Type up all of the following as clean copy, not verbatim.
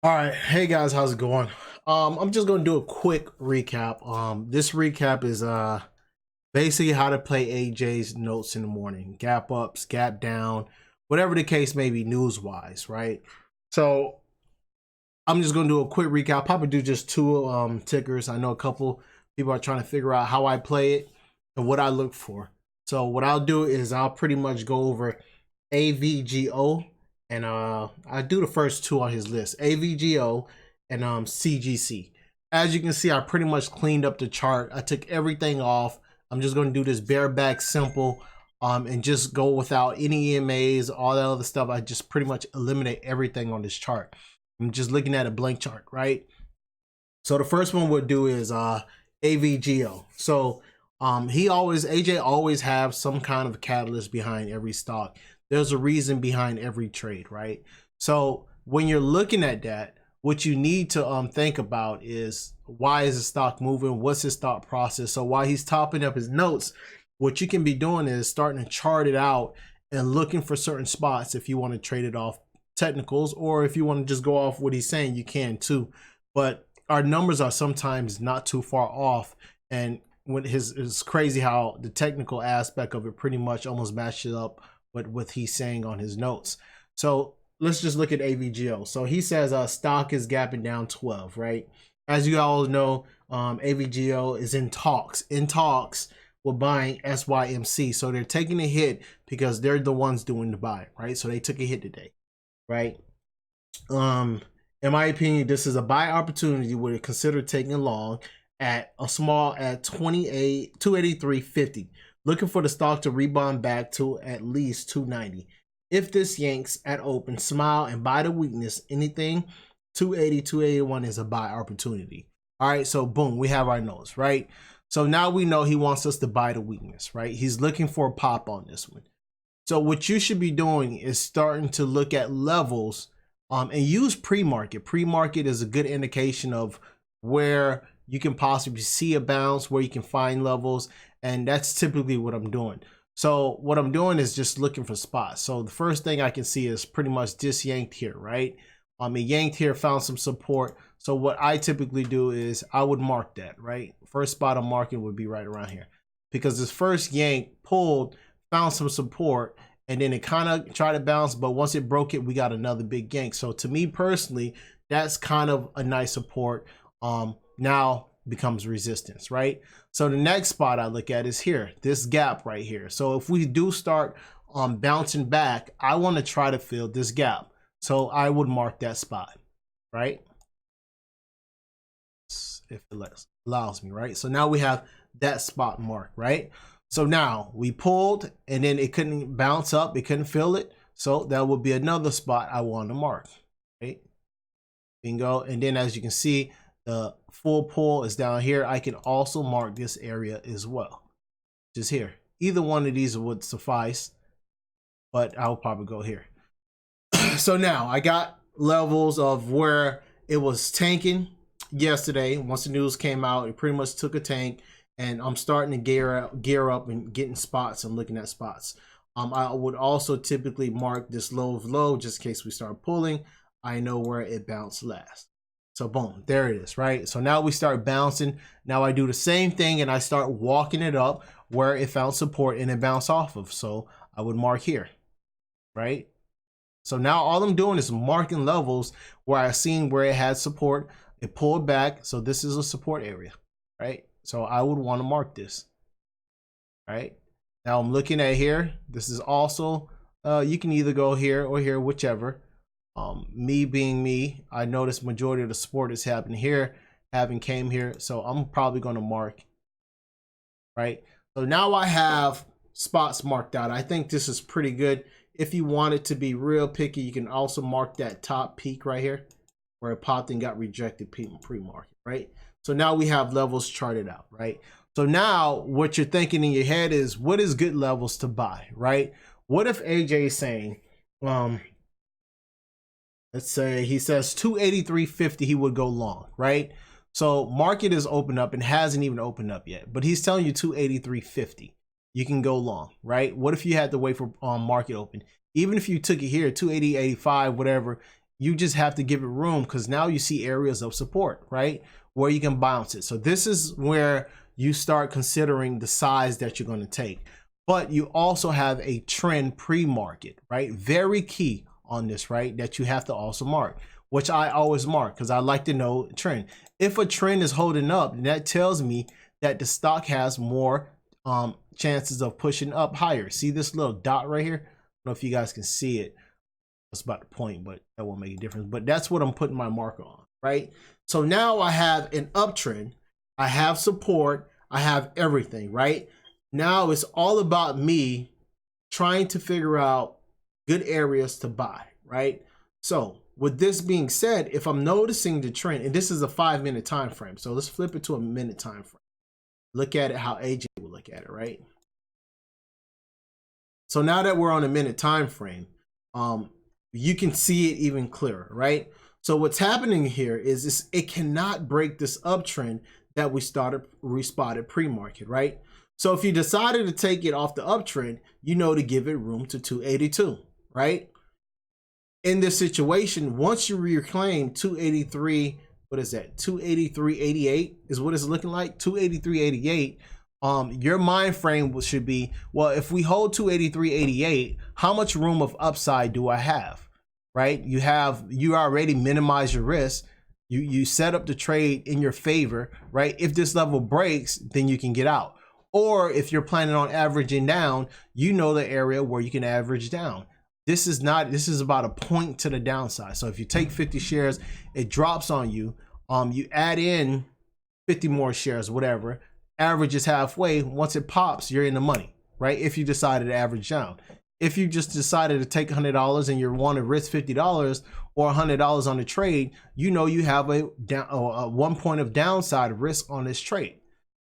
All right, hey guys, how's it going? I'm just gonna do a quick recap. This recap is basically how to play AJ's notes in the morning, gap ups, gap down, whatever the case may be, news wise, right? So I'm just gonna do a quick recap. I'll probably do just two tickers. I know a couple people are trying to figure out how I play it and what I look for. So what I'll do is I'll pretty much go over AVGO and I do the first two on his list, AVGO and CGC. As you can see, I pretty much cleaned up the chart. I took everything off. I'm just gonna do this bareback simple and just go without any EMAs, all that other stuff. I just pretty much eliminate everything on this chart. I'm just looking at a blank chart, right? So the first one we'll do is AVGO. So AJ always have some kind of catalyst behind every stock. There's a reason behind every trade, right? So when you're looking at that, what you need to think about is, why is the stock moving? What's his thought process? So while he's topping up his notes, what you can be doing is starting to chart it out and looking for certain spots if you want to trade it off technicals, or if you want to just go off what he's saying, you can too. But our numbers are sometimes not too far off, and when it's crazy how the technical aspect of it pretty much almost matches up with what he's saying on his notes. So let's just look at AVGO. So he says stock is gapping down 12, right? As you all know, AVGO is in talks with buying SYMC. So they're taking a hit because they're the ones doing the buy, right? So they took a hit today, right? In my opinion, this is a buy opportunity. Would consider taking long at a small at 283.50. Looking for the stock to rebound back to at least 290. If this yanks at open, smile and buy the weakness. Anything 280, 281 is a buy opportunity. All right, so boom, we have our notes, right? So now we know he wants us to buy the weakness, right? He's looking for a pop on this one. So what you should be doing is starting to look at levels and use pre-market. Pre-market is a good indication of where you can possibly see a bounce, where you can find levels, and that's typically what I'm doing. So what I'm doing is just looking for spots. So the first thing I can see is pretty much this yanked here, right? It yanked here, found some support. So what I typically do is I would mark that, right? First spot I'm marking would be right around here, because this first yank pulled, found some support, and then it kind of tried to bounce, but once it broke it, we got another big yank. So to me personally, that's kind of a nice support. Now becomes resistance, right? So the next spot I look at is here, this gap right here. So if we do start bouncing back, I want to try to fill this gap. So I would mark that spot, right? If it allows me, right? So now we have that spot marked, right? So now we pulled and then it couldn't bounce up, it couldn't fill it. So that would be another spot I want to mark, right? Bingo. And then as you can see, the full pull is down here. I can also mark this area as well, just here. Either one of these would suffice, but I'll probably go here. So now I got levels of where it was tanking yesterday. Once the news came out, it pretty much took a tank, and I'm starting to gear up and getting spots and looking at spots. I would also typically mark this low of low just in case we start pulling. I know where it bounced last. So boom, there it is, right? So now we start bouncing. Now I do the same thing and I start walking it up where it found support and it bounced off of. So I would mark here, right? So now all I'm doing is marking levels where I've seen where it had support. It pulled back. So this is a support area, right? So I would want to mark this, right? Now I'm looking at here. This is also, you can either go here or here, whichever. Me being me, I noticed majority of the support is happening here, came here, so I'm probably going to mark, right? So now I have spots marked out. I think this is pretty good. If you want it to be real picky, you can also mark that top peak right here where it popped and got rejected pre-market, right? So now we have levels charted out, right? So now what you're thinking in your head is, what is good levels to buy, right? What if AJ is saying, let's say he says 283.50, he would go long, right? So market is open up and hasn't even opened up yet, but he's telling you 283.50. You can go long, right? What if you had to wait for market open? Even if you took it here, 280.85, whatever, you just have to give it room, because now you see areas of support, right, where you can bounce it. So this is where you start considering the size that you're going to take. But you also have a trend pre-market, right? Very key on this, right? That you have to also mark, which I always mark because I like to know trend. If a trend is holding up, that tells me that the stock has more chances of pushing up higher. See this little dot right here? I don't know if you guys can see it. That's about the point, but that won't make a difference. But that's what I'm putting my marker on, right? So now I have an uptrend, I have support, I have everything, right? Now it's all about me trying to figure out good areas to buy, right? So with this being said, if I'm noticing the trend, and this is a 5-minute time frame, so let's flip it to a minute time frame. Look at it how AJ would look at it, right? So now that we're on a minute time frame, you can see it even clearer, right? So what's happening here is it cannot break this uptrend that we spotted pre-market, right? So if you decided to take it off the uptrend, you know to give it room to 282, right? In this situation, once you reclaim 283, what is that? 283.88 is what it's looking like. 283.88. Your mind frame should be, well, if we hold 283.88, how much room of upside do I have? Right? You already minimize your risk. You set up the trade in your favor, right? If this level breaks, then you can get out. Or if you're planning on averaging down, you know the area where you can average down. This is about a point to the downside. So if you take 50 shares, it drops on you. You add in 50 more shares, whatever, average is halfway. Once it pops, you're in the money, right? If you decided to average down. If you just decided to take $100 and you want to risk $50 or $100 on the trade, you know you have a 1 point of downside risk on this trade.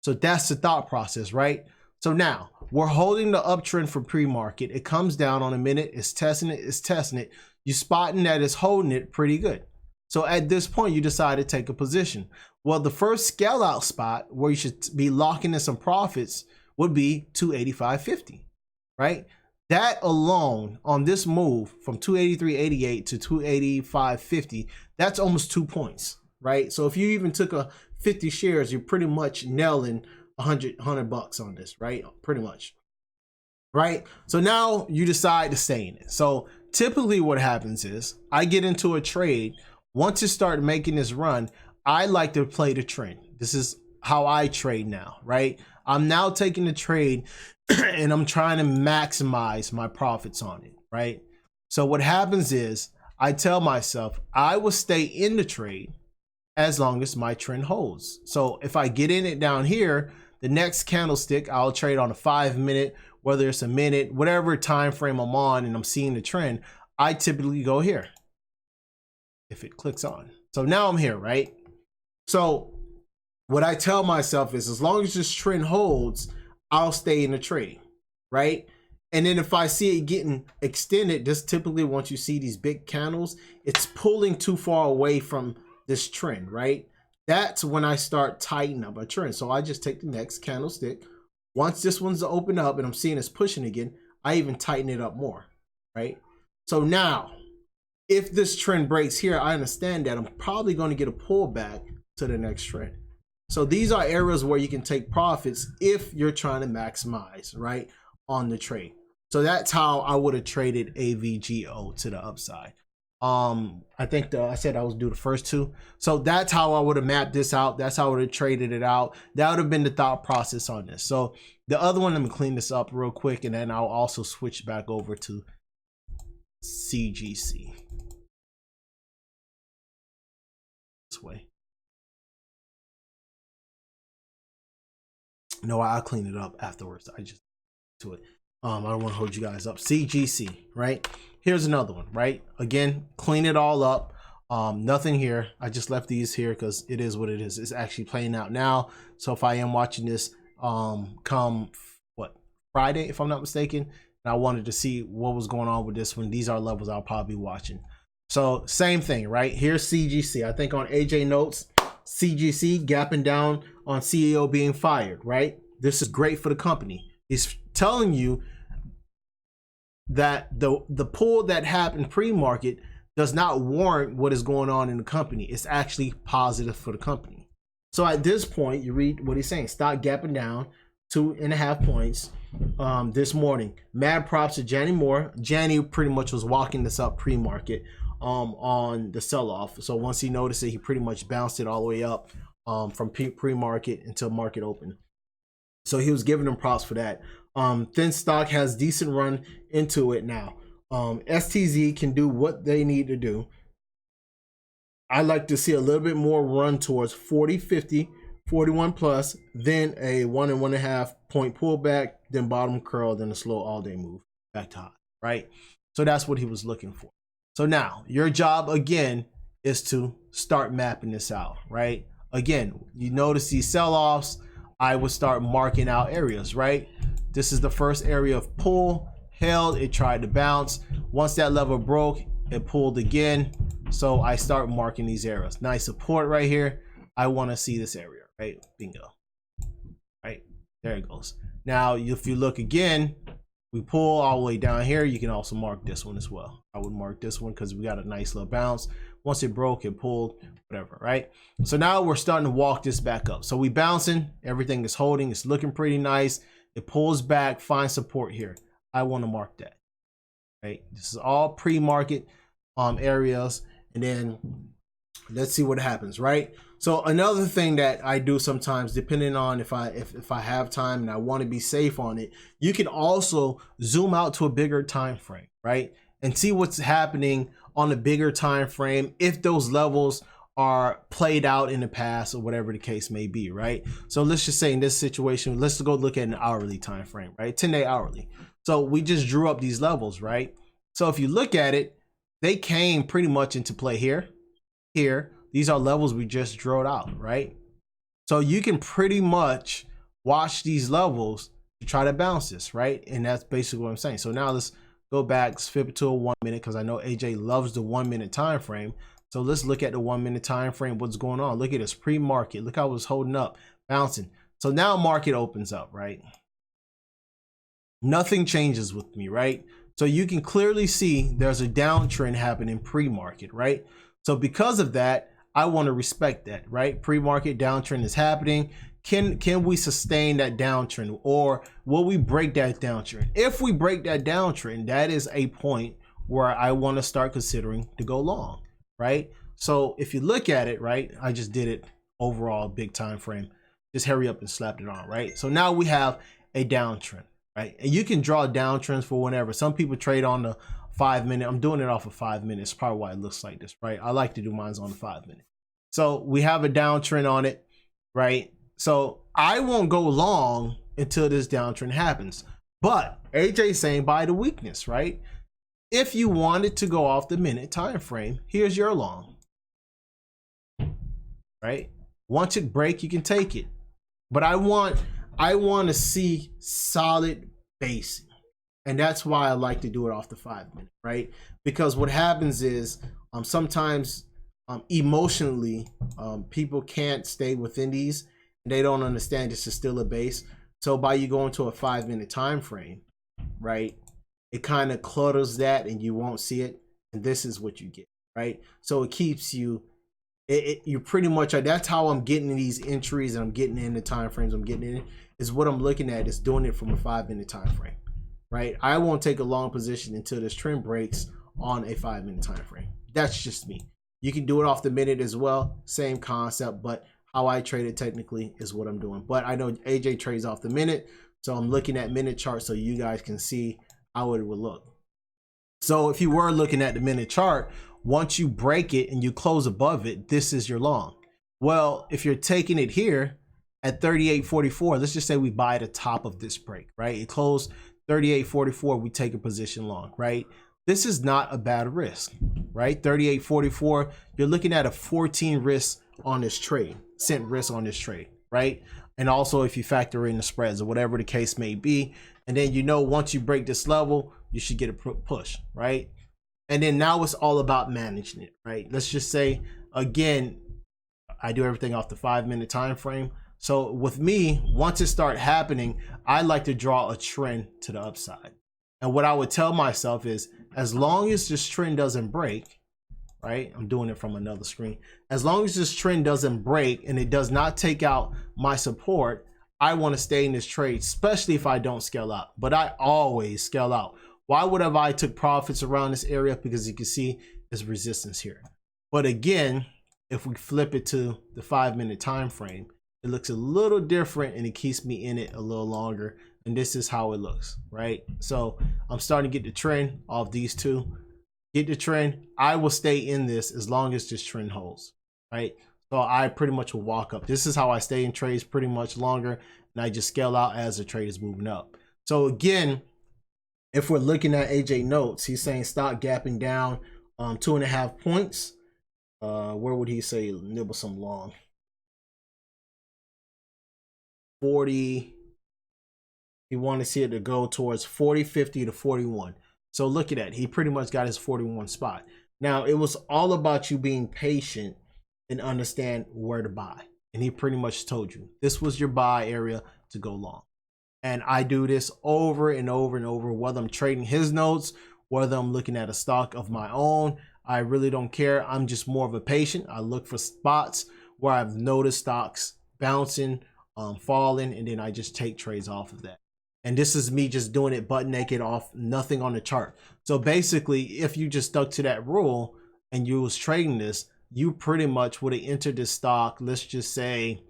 So that's the thought process, right? So now we're holding the uptrend for pre-market. It comes down on a minute. It's testing it. You're spotting that it's holding it pretty good. So at this point, you decide to take a position. Well, the first scale out spot where you should be locking in some profits would be 285.50, right? That alone on this move from 283.88 to 285.50, that's almost 2 points, right? So if you even took a 50 shares, you're pretty much nailing 100 bucks on this, right? Pretty much, right? So now you decide to stay in it. So typically what happens is I get into a trade. Once you start making this run, I like to play the trend. This is how I trade now, right? I'm now taking the trade and I'm trying to maximize my profits on it, right? So what happens is I tell myself I will stay in the trade as long as my trend holds. So if I get in it down here, the next candlestick, I'll trade on a 5-minute, whether it's a minute, whatever time frame I'm on and I'm seeing the trend, I typically go here if it clicks on. So now I'm here, right? So what I tell myself is as long as this trend holds, I'll stay in the trade, right? And then if I see it getting extended, just typically once you see these big candles, it's pulling too far away from this trend, right? That's when I start tightening up a trend. So I just take the next candlestick. Once this one's open up and I'm seeing it's pushing again, I even tighten it up more, right? So now, if this trend breaks here, I understand that I'm probably going to get a pullback to the next trend. So these are areas where you can take profits if you're trying to maximize, right, on the trade. So that's how I would have traded AVGO to the upside. I think I said I was do the first two. So that's how I would have mapped this out. That's how I would have traded it out. That would have been the thought process on this. So the other one, let me clean this up real quick, and then I'll also switch back over to CGC. This way. No, I'll clean it up afterwards. I just to it. I don't want to hold you guys up. CGC, right? Here's another one, right? Again, clean it all up. Nothing here. I just left these here because it is what it is. It's actually playing out now. So if I am watching this come what, Friday, if I'm not mistaken, and I wanted to see what was going on with this one, these are levels I'll probably be watching. So same thing, right? Here's CGC. I think on AJ notes, CGC gapping down on CEO being fired, right? This is great for the company. He's telling you that the pull that happened pre-market, does not warrant what is going on in the company. It's actually positive for the company. So at this point, you read what he's saying. Stock gapping down 2.5 points this morning. Mad props to Janny Moore. Janny pretty much was walking this up pre-market on the sell-off. So once he noticed it, he pretty much bounced it all the way up from pre-market until market open. So he was giving them props for that. Thin stock has decent run into it now. STZ can do what they need to do. I like to see a little bit more run towards 40, 50, 41 plus, then a 1 and 1.5 point pullback, then bottom curl, then a slow all-day move back to high, right? So that's what he was looking for. So now your job again is to start mapping this out, right? Again, you notice these sell-offs. I would start marking out areas, right? This is the first area of pull, held, it tried to bounce. Once that level broke, it pulled again. So I start marking these areas. Nice support right here. I want to see this area, right? Bingo. Right, there it goes. Now, if you look again, we pull all the way down here. You can also mark this one as well. I would mark this one because we got a nice little bounce. Once it broke, it pulled, whatever, right? So now we're starting to walk this back up. So we bouncing, everything is holding, it's looking pretty nice. It pulls back, find support here. I want to mark that, right? This is all pre-market areas. And then let's see what happens, right? So another thing that I do sometimes, depending on if I have time and I want to be safe on it, you can also zoom out to a bigger time frame, right? And see what's happening on a bigger time frame if those levels are played out in the past or whatever the case may be, right? So let's just say in this situation, let's go look at an hourly time frame, right? 10-day hourly. So we just drew up these levels, right? So if you look at it, they came pretty much into play here. These are levels we just drew out, right? So you can pretty much watch these levels to try to bounce this, right? And that's basically what I'm saying. So now let's go back, let's flip it to a 1 minute because I know AJ loves the 1 minute time frame. So let's look at the 1 minute time frame. What's going on? Look at this pre-market. Look how it was holding up, bouncing. So now market opens up, right? Nothing changes with me, right? So you can clearly see there's a downtrend happening pre-market, right? So because of that, I want to respect that, right? Pre-market downtrend is happening. Can we sustain that downtrend, or will we break that downtrend? If we break that downtrend, that is a point where I want to start considering to go long, right? So if you look at it, right, I just did it overall big time frame. Just hurry up and slapped it on, right? So now we have a downtrend, right? And you can draw downtrends for whenever. Some people trade on the 5 minute. I'm doing it off of 5 minutes. Probably why it looks like this, right? I like to do mine on the 5 minute. So we have a downtrend on it, right? So I won't go long until this downtrend happens. But AJ's saying buy the weakness, right? If you wanted to go off the minute time frame, here's your long, right? Once it break, you can take it. But I want to see solid basing. And that's why I like to do it off the 5 minute, right? Because what happens is sometimes emotionally, people can't stay within these. They don't understand this is still a base. So by you going to a 5 minute time frame, right, it kind of clutters that and you won't see it. And this is what you get, right? So it keeps you, you pretty much, that's how I'm getting these entries and I'm getting in the time frames I'm getting in, is what I'm looking at is doing it from a 5 minute time frame, right? I won't take a long position until this trend breaks on a 5 minute time frame. That's just me. You can do it off the minute as well, same concept, but how I trade it technically is what I'm doing. But I know AJ trades off the minute, so I'm looking at minute chart so you guys can see how it would look. So if you were looking at the minute chart, once you break it and you close above it, this is your long. Well, if you're taking it here at 38.44, let's just say we buy the top of this break, right? It closed 38.44, we take a position long, right? This is not a bad risk, right? 38.44, you're looking at a 14 risk on this trade, cent risk on this trade, right? And also if you factor in the spreads or whatever the case may be, and then you know once you break this level, you should get a push, right? And then now it's all about managing it, right? Let's just say, again, I do everything off the 5 minute time frame. So with me, once it starts happening, I like to draw a trend to the upside. And what I would tell myself is, as long as this trend doesn't break, right? I'm doing it from another screen. As long as this trend doesn't break and it does not take out my support, I want to stay in this trade, especially if I don't scale out. But I always scale out. Why would have I took profits around this area? Because you can see there's resistance here. But again, if we flip it to the 5-minute time frame, it looks a little different and it keeps me in it a little longer. And this is how it looks, right? So I'm starting to get the trend off these two. Get the trend. I will stay in this as long as this trend holds, right? So I pretty much will walk up. This is how I stay in trades pretty much longer, and I just scale out as the trade is moving up. So again, if we're looking at AJ notes, he's saying stock gapping down 2.5 points. Where would he say nibble some long? 40. He wanted to see it to go towards 40, 50 to 41. So look at that. He pretty much got his 41 spot. Now, it was all about you being patient and understand where to buy. And he pretty much told you this was your buy area to go long. And I do this over and over and over, whether I'm trading his notes, whether I'm looking at a stock of my own. I really don't care. I'm just more of a patient. I look for spots where I've noticed stocks bouncing, falling, and then I just take trades off of that. And this is me just doing it butt naked off nothing on the chart. So basically, if you just stuck to that rule and you was trading this, you pretty much would have entered this stock. Let's just say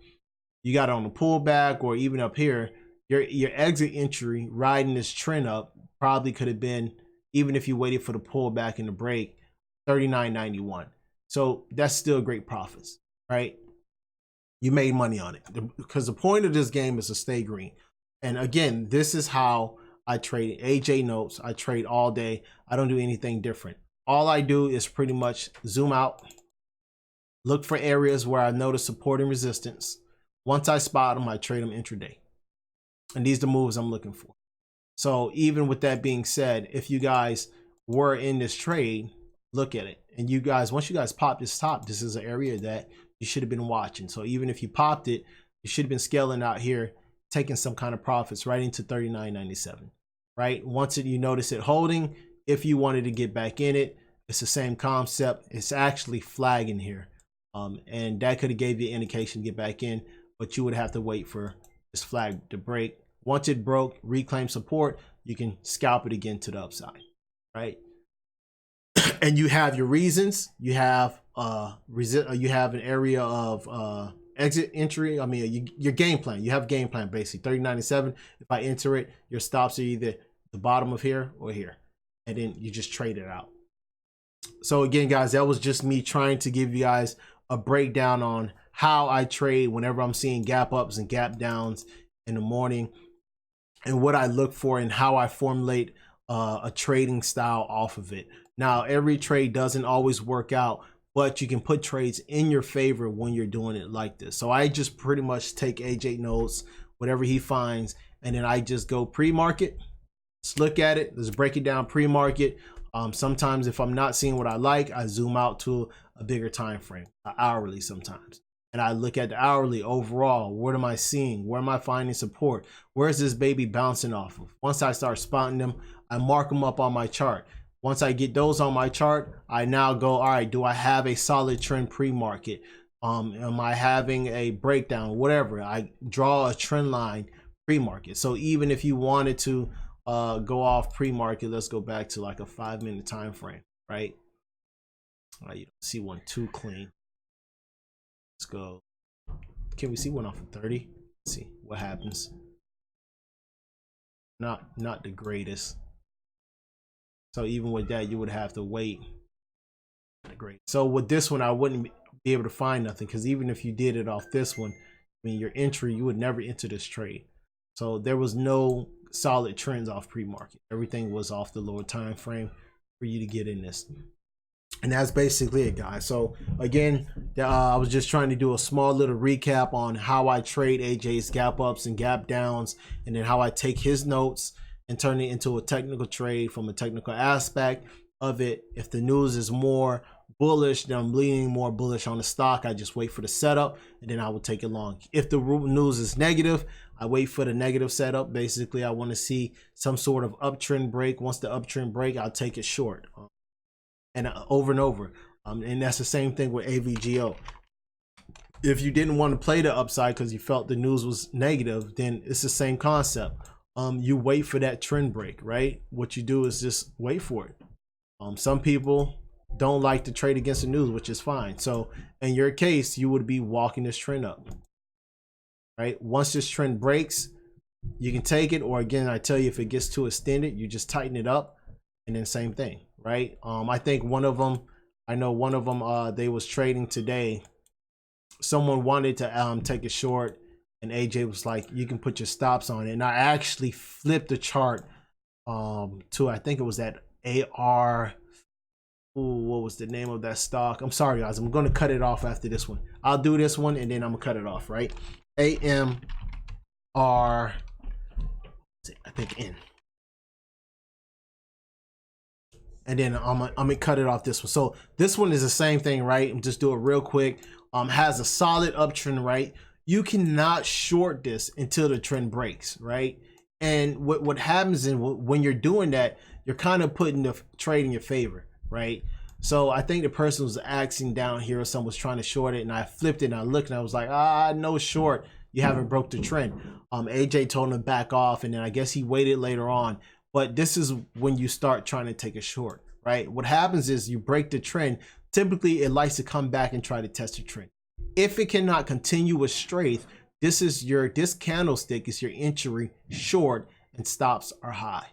you got it on the pullback or even up here. Your exit entry riding this trend up probably could have been, even if you waited for the pullback and the break, $39.91. So that's still great profits, right? You made money on it because the point of this game is to stay green. And again, this is how I trade AJ notes. I trade all day. I don't do anything different. All I do is pretty much zoom out, look for areas where I notice support and resistance. Once I spot them, I trade them intraday. And these are the moves I'm looking for. So even with that being said, if you guys were in this trade, look at it. And you guys, once you guys pop this top, this is an area that you should have been watching. So even if you popped it, you should have been scaling out here, taking some kind of profits right into $39.97, right? Once you notice it holding, if you wanted to get back in it, it's the same concept. It's actually flagging here. And that could have gave you an indication to get back in, but you would have to wait for this flag to break. Once it broke, reclaim support, you can scalp it again to the upside, right? And you have your reasons. You have you have an area of exit entry. I mean, your game plan. You have game plan basically. $30.97. If I enter it, your stops are either the bottom of here or here, and then you just trade it out. So again, guys, that was just me trying to give you guys a breakdown on how I trade whenever I'm seeing gap ups and gap downs in the morning, and what I look for and how I formulate a trading style off of it. Now, every trade doesn't always work out, but you can put trades in your favor when you're doing it like this. So I just pretty much take AJ notes, whatever he finds, and then I just go pre-market. Let's look at it. Let's break it down pre-market. Sometimes if I'm not seeing what I like, I zoom out to a bigger time frame, hourly sometimes. And I look at the hourly overall. What am I seeing? Where am I finding support? Where's this baby bouncing off of? Once I start spotting them, I mark them up on my chart. Once I get those on my chart, I now go, all right, do I have a solid trend pre-market? Am I having a breakdown? Whatever. I draw a trend line pre-market. So even if you wanted to go off pre-market, let's go back to like a 5-minute time frame, right? You don't see one too clean. Let's go. Can we see one off of 30? Let's see what happens. Not the greatest. So even with that, you would have to wait. Great. So with this one, I wouldn't be able to find nothing, because even if you did it off this one, I mean, your entry, you would never enter this trade. So there was no solid trends off pre-market. Everything was off the lower time frame for you to get in this. And that's basically it, guys. So again, I was just trying to do a small little recap on how I trade AJ's gap ups and gap downs, and then how I take his notes and turn it into a technical trade from a technical aspect of it. If the news is more bullish, then I'm leaning more bullish on the stock. I just wait for the setup, and then I will take it long. If the news is negative, I wait for the negative setup. Basically, I want to see some sort of uptrend break. Once the uptrend break, I'll take it short. And over and over. And that's the same thing with AVGO. If you didn't want to play the upside because you felt the news was negative, then it's the same concept. You wait for that trend break, right? What you do is just wait for it. Some people don't like to trade against the news, which is fine. So in your case, you would be walking this trend up, right? Once this trend breaks, you can take it, or again, I tell you, if it gets too extended, you just tighten it up, and then same thing, right? I think one of them, they was trading today. Someone wanted to take a short, and AJ was like, you can put your stops on it. And I actually flipped the chart to, I think it was that AR. Ooh, what was the name of that stock? I'm sorry, guys. I'm going to cut it off after this one. I'll do this one, and then I'm going to cut it off, right? AMR, I think N. And then I'm gonna cut it off this one. So this one is the same thing, right? I'm just do it real quick. Has a solid uptrend, right? You cannot short this until the trend breaks, right? And what happens is when you're doing that, you're kind of putting the trade in your favor, right? So I think the person was asking down here, or someone was trying to short it, and I flipped it and I looked and I was like, no short. You haven't broke the trend. AJ told him to back off, and then I guess he waited later on. But this is when you start trying to take a short, right? What happens is you break the trend. Typically, it likes to come back and try to test the trend. If it cannot continue with strength, this candlestick is your entry short, and stops are high,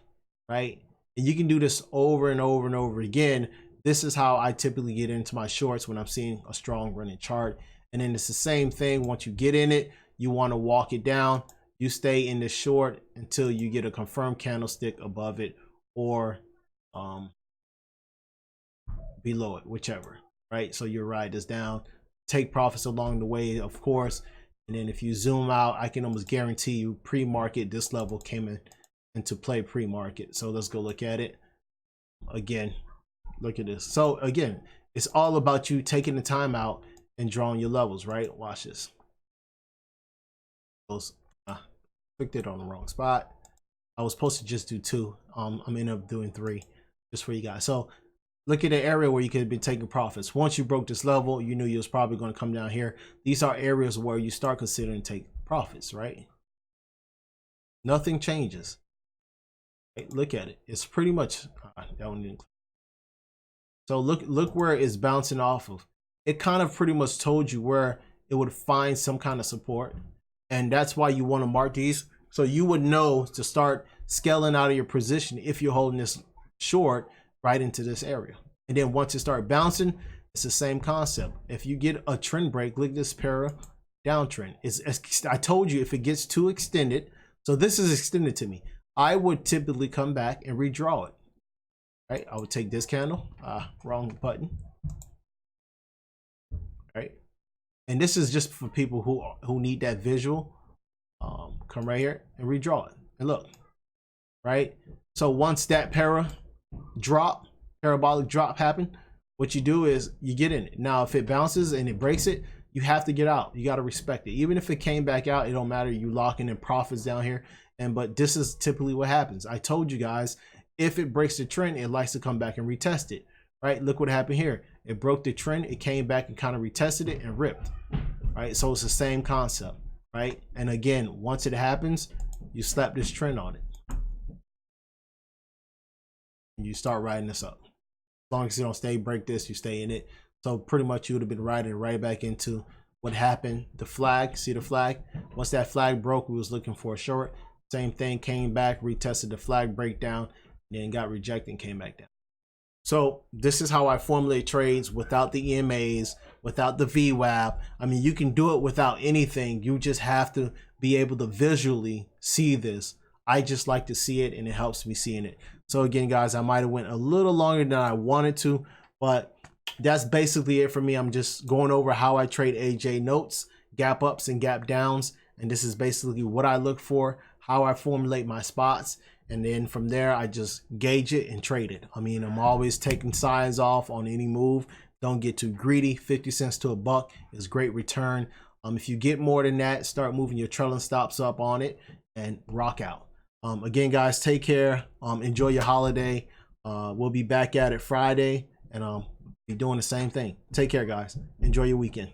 right? And you can do this over and over and over again. This is how I typically get into my shorts when I'm seeing a strong running chart. And then it's the same thing. Once you get in it, you want to walk it down. You stay in the short until you get a confirmed candlestick above it, or below it, whichever, right? So you ride this down, take profits along the way, of course. And then if you zoom out, I can almost guarantee you pre-market, this level came into play pre-market. So let's go look at it again. Look at this. So again, it's all about you taking the time out and drawing your levels, right? Watch this. Clicked it on the wrong spot. I was supposed to just do 2. I'm ended up doing 3 just for you guys. So look at the area where you could have been taking profits. Once you broke this level, you knew you was probably going to come down here. These are areas where you start considering take profits, right? Nothing changes. Right? Look at it. It's pretty much that one didn't. So look where it's bouncing off of. It kind of pretty much told you where it would find some kind of support. And that's why you want to mark these, so you would know to start scaling out of your position if you're holding this short right into this area. And then once it start bouncing, it's the same concept. If you get a trend break, look at this para downtrend. I told you, if it gets too extended, so this is extended to me, I would typically come back and redraw it. Right? I would take this candle, wrong button. Right? And this is just for people who need that visual. Come right here and redraw it. And look, right? So once that parabolic drop happen, what you do is you get in it. Now, if it bounces and it breaks it, you have to get out. You got to respect it. Even if it came back out, it don't matter. You locking in profits down here. But this is typically what happens. I told you guys, if it breaks the trend, it likes to come back and retest it. Right? Look what happened here. It broke the trend. It came back and kind of retested it and ripped. Right? So it's the same concept. Right? And again, once it happens, you slap this trend on it. And you start riding this up. As long as you don't break this, you stay in it. So pretty much you would have been riding right back into what happened. The flag, see the flag? Once that flag broke, we was looking for a short. Same thing, came back, retested the flag breakdown, then got rejected and came back down. So this is how I formulate trades without the EMAs, without the VWAP. I mean, you can do it without anything. You just have to be able to visually see this. I just like to see it, and it helps me seeing it. So again, guys, I might have went a little longer than I wanted to, but that's basically it for me. I'm just going over how I trade AJ notes, gap ups and gap downs. And this is basically what I look for, how I formulate my spots. And then from there, I just gauge it and trade it. I mean, I'm always taking sides off on any move. Don't get too greedy. 50 cents to $1 is great return. If you get more than that, start moving your trailing stops up on it and rock out. Again, guys, take care. Enjoy your holiday. We'll be back at it Friday. And be doing the same thing. Take care, guys. Enjoy your weekend.